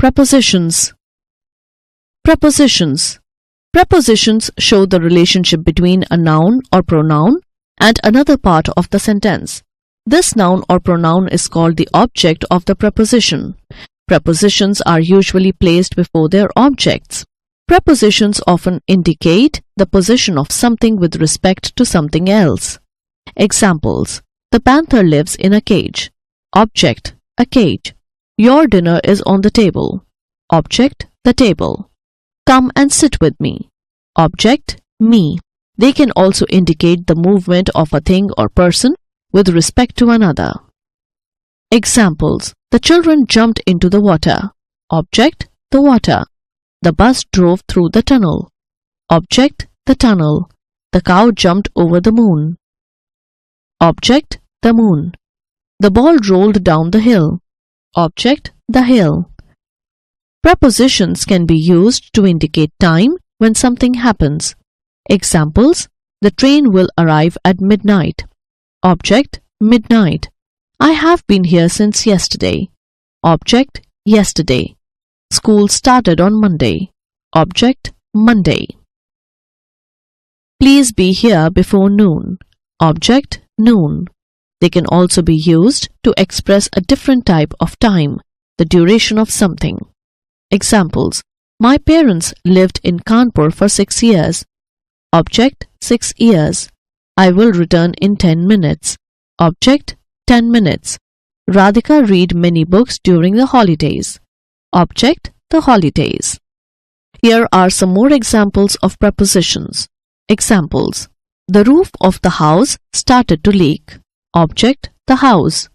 Prepositions. Prepositions. Prepositions show the relationship between a noun or pronoun and another part of the sentence. This noun or pronoun is called the object of the preposition. Prepositions are usually placed before their objects. Prepositions often indicate the position of something with respect to something else. Examples: the panther lives in a cage. Object: a cage. Your dinner is on the table. Object: the table. Come and sit with me. Object: me. They can also indicate the movement of a thing or person with respect to another. Examples: the children jumped into the water. Object: the water. The bus drove through the tunnel. Object: the tunnel. The cow jumped over the moon. Object: the moon. The ball rolled down the hill. Object: the hill. Prepositions can be used to indicate time when something happens. Examples: the train will arrive at midnight. Object: midnight. I have been here since yesterday. Object: yesterday. School started on Monday. Object: Monday. Please be here before noon. Object: noon. They can also be used to express a different type of time, the duration of something. Examples: my parents lived in Kanpur for 6 years. Object: 6 years. I will return in 10 minutes. Object: 10 minutes. Radhika read many books during the holidays. Object: the holidays. Here are some more examples of prepositions. Examples: the roof of the house started to leak. Object: the house.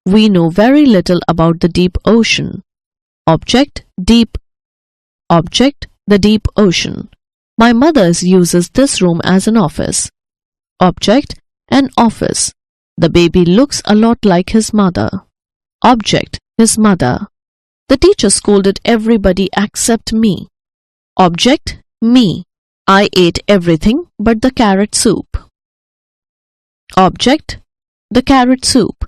We know very little about the deep ocean. Object: deep. Object: the deep ocean. My mother uses this room as an office. Object: an office. The baby looks a lot like his mother. Object: his mother. The teacher scolded everybody except me. Object: me. I ate everything but the carrot soup. Object: the carrot soup.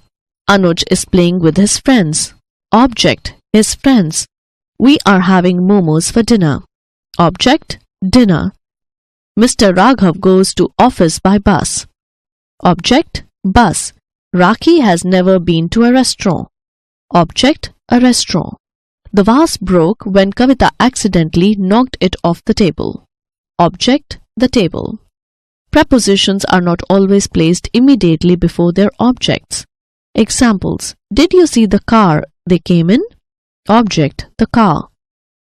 Anuj is playing with his friends. Object: his friends. We are having momos for dinner. Object: dinner. Mr. Raghav goes to office by bus. Object: bus. Rakhi has never been to a restaurant. Object: a restaurant. The vase broke when Kavita accidentally knocked it off the table. Object: the table. Prepositions are not always placed immediately before their objects. Examples: did you see the car they came in? Object: the car.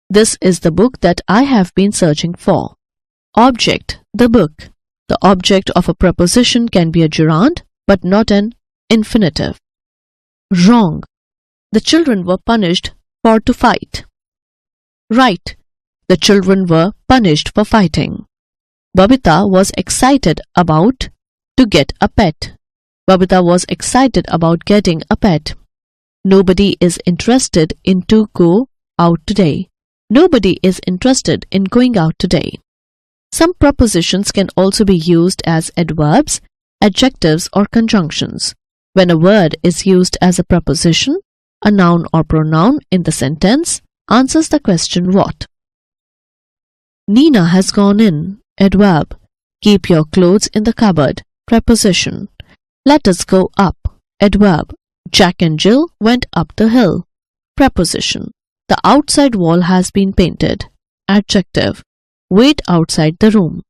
This is the book that I have been searching for. Object: the book. The object of a preposition can be a gerund but not an infinitive. Wrong. The children were punished for to fight. Right. The children were punished for fighting. Babita was excited about to get a pet. Babita was excited about getting a pet. Nobody is interested in to go out today. Nobody is interested in going out today. Some prepositions can also be used as adverbs, adjectives, or conjunctions. When a word is used as a preposition, a noun or pronoun in the sentence answers the question what. Nina has gone in. Adverb. Keep your clothes in the cupboard. Preposition. Let us go up. Adverb. Jack and Jill went up the hill. Preposition. The outside wall has been painted. Adjective. Wait outside the room.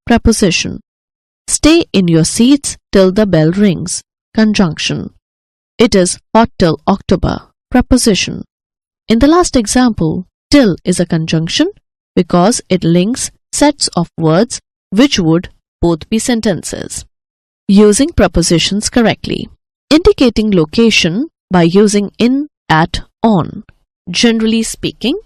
Preposition. Stay in your seats till the bell rings. Conjunction. It is hot till October. Preposition. In the last example, till is a conjunction because it links sets of words which would both be sentences. Using prepositions correctly. Indicating location by using in, at, on. Generally speaking,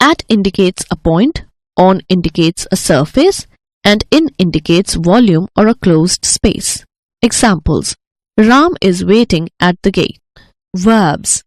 at indicates a point, on indicates a surface, and in indicates volume or a closed space. Examples: Ram is waiting at the gate. Verbs.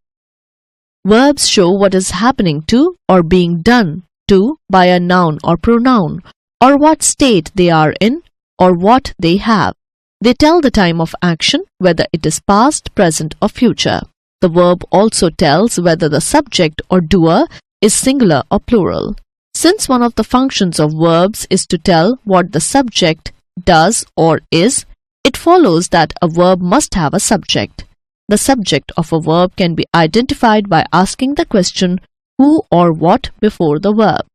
Verbs show what is happening to or being done to by a noun or pronoun, or what state they are in or what they have. They tell the time of action, whether it is past, present, or future. The verb also tells whether the subject or doer is singular or plural. Since one of the functions of verbs is to tell what the subject does or is, it follows that a verb must have a subject. The subject of a verb can be identified by asking the question who or what before the verb.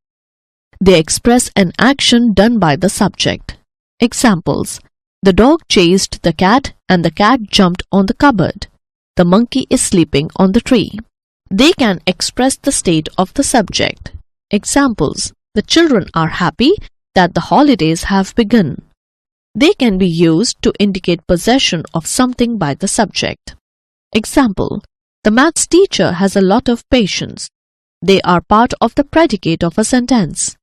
They express an action done by the subject. Examples: the dog chased the cat and the cat jumped on the cupboard. The monkey is sleeping on the tree. They can express the state of the subject. Examples: the children are happy that the holidays have begun. They can be used to indicate possession of something by the subject. Example: the maths teacher has a lot of patience. They are part of the predicate of a sentence.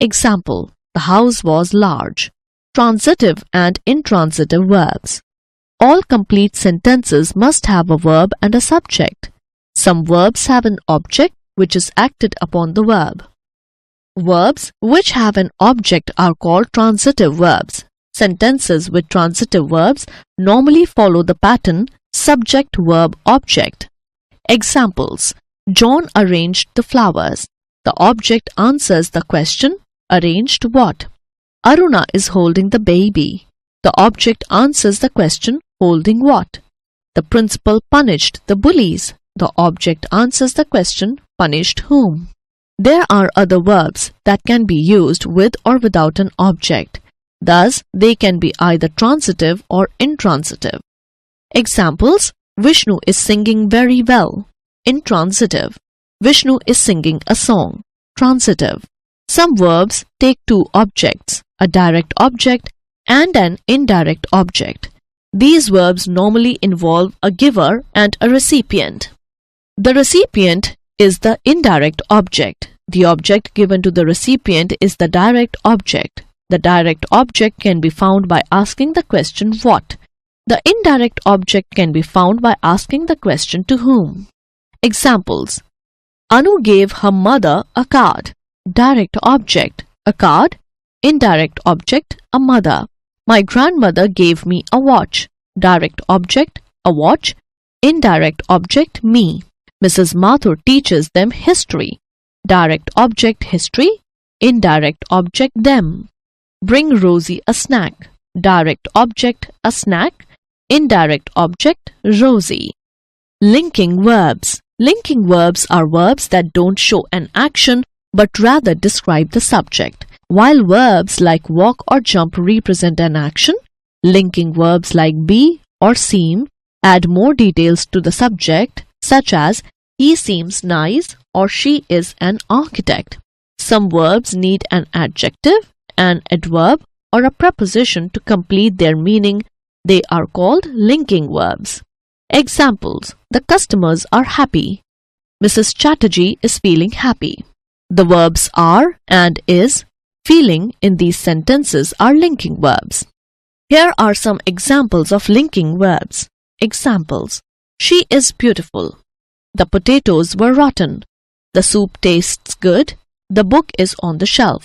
Example: the house was large. Transitive and intransitive verbs. All complete sentences must have a verb and a subject. Some verbs have an object which is acted upon the verb. Verbs which have an object are called transitive verbs. Sentences with transitive verbs normally follow the pattern subject-verb-object. Examples: John arranged the flowers. The object answers the question, arranged what? Aruna is holding the baby. The object answers the question, holding what? The principal punished the bullies. The object answers the question, punished whom? There are other verbs that can be used with or without an object. Thus, they can be either transitive or intransitive. Examples: Vishnu is singing very well. Intransitive. Vishnu is singing a song. Transitive. Some verbs take two objects, a direct object and an indirect object. These verbs normally involve a giver and a recipient. The recipient is the indirect object. The object given to the recipient is the direct object. The direct object can be found by asking the question what. The indirect object can be found by asking the question to whom. Examples: Anu gave her mother a card. Direct object, a card. Indirect object, a mother. My grandmother gave me a watch. Direct object, a watch. Indirect object, me. Mrs. Mathur teaches them history. Direct object, history. Indirect object, them. Bring Rosie a snack. Direct object, a snack. Indirect object, Rosie. Linking verbs. Linking verbs are verbs that don't show an action but rather describe the subject. While verbs like walk or jump represent an action, linking verbs like be or seem add more details to the subject, such as he seems nice or she is an architect. Some verbs need an adjective, an adverb, or a preposition to complete their meaning. They are called linking verbs. Examples: the customers are happy. Mrs. Chatterjee is feeling happy. The verbs are and is, feeling in these sentences are linking verbs. Here are some examples of linking verbs. Examples: she is beautiful. The potatoes were rotten. The soup tastes good. The book is on the shelf.